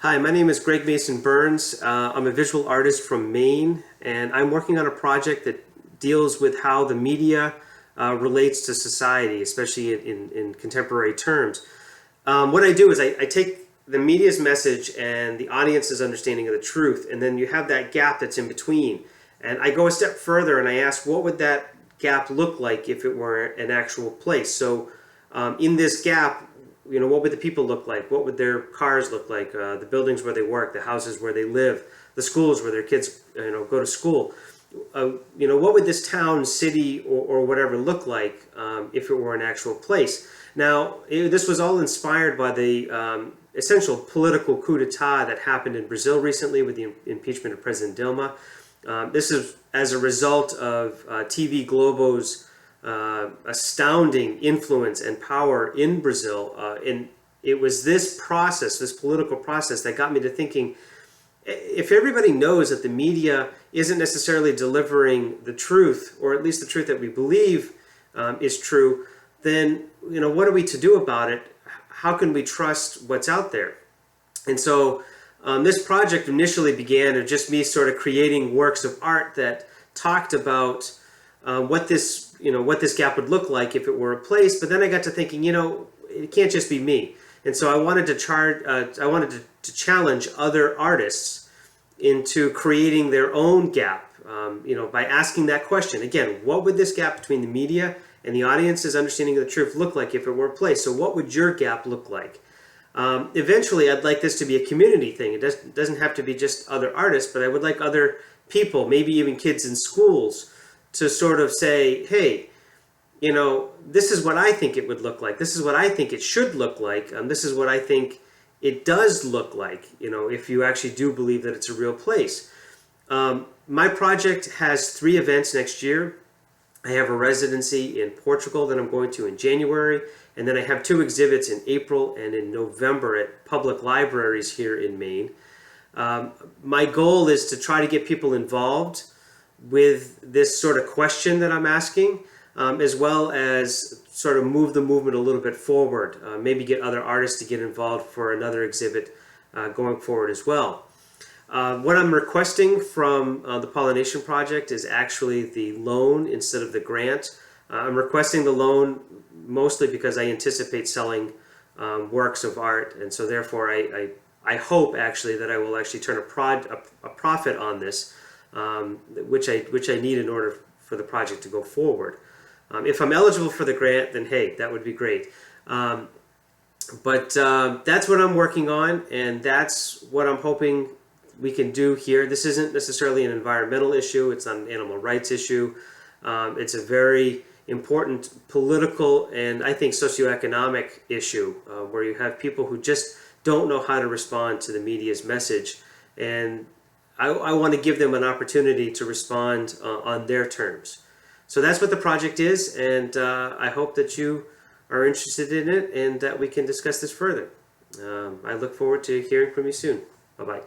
Hi, my name is Greg Mason Burns. I'm a visual artist from Maine, and I'm working on a project that deals with how the media relates to society, especially in contemporary terms. What I do is I take the media's message and the audience's understanding of the truth, and then you have that gap that's in between. And I go a step further and I ask, what would that gap look like if it were an actual place? So in this gap, what would the people look like? What would their cars look like? The buildings where they work, the houses where they live, the schools where their kids, go to school. What would this town, city, or whatever look like if it were an actual place? Now, this was all inspired by the essential political coup d'etat that happened in Brazil recently with the impeachment of President Dilma. This is as a result of TV Globo's astounding influence and power in Brazil. And it was this process, this political process, that got me to thinking, if everybody knows that the media isn't necessarily delivering the truth, or at least the truth that we believe is true, then what are we to do about it? How can we trust what's out there? And so this project initially began as just me sort of creating works of art that talked about what this gap would look like if it were a place. But then I got to thinking, it can't just be me. And so I wanted to challenge other artists into creating their own gap, by asking that question. Again, what would this gap between the media and the audience's understanding of the truth look like if it were a place? So what would your gap look like? Eventually, I'd like this to be a community thing. It doesn't have to be just other artists, but I would like other people, maybe even kids in schools, to sort of say, hey, this is what I think it would look like. This is what I think it should look like. This is what I think it does look like, if you actually do believe that it's a real place. My project has 3 events next year. I have a residency in Portugal that I'm going to in January, and then I have 2 exhibits in April and in November at public libraries here in Maine. My goal is to try to get people involved with this sort of question that I'm asking, as well as sort of move the movement a little bit forward, maybe get other artists to get involved for another exhibit going forward as well. What I'm requesting from the Pollination Project is actually the loan instead of the grant. I'm requesting the loan mostly because I anticipate selling works of art, and so therefore I hope actually that I will actually turn a profit on this, which I need in order for the project to go forward. If I'm eligible for the grant, then hey, that would be great. But that's what I'm working on, and that's what I'm hoping we can do here. This isn't necessarily an environmental issue. It's not an animal rights issue. It's a very important political and I think socioeconomic issue where you have people who just don't know how to respond to the media's message, and I want to give them an opportunity to respond on their terms. So that's what the project is, and I hope that you are interested in it and that we can discuss this further. I look forward to hearing from you soon. Bye-bye.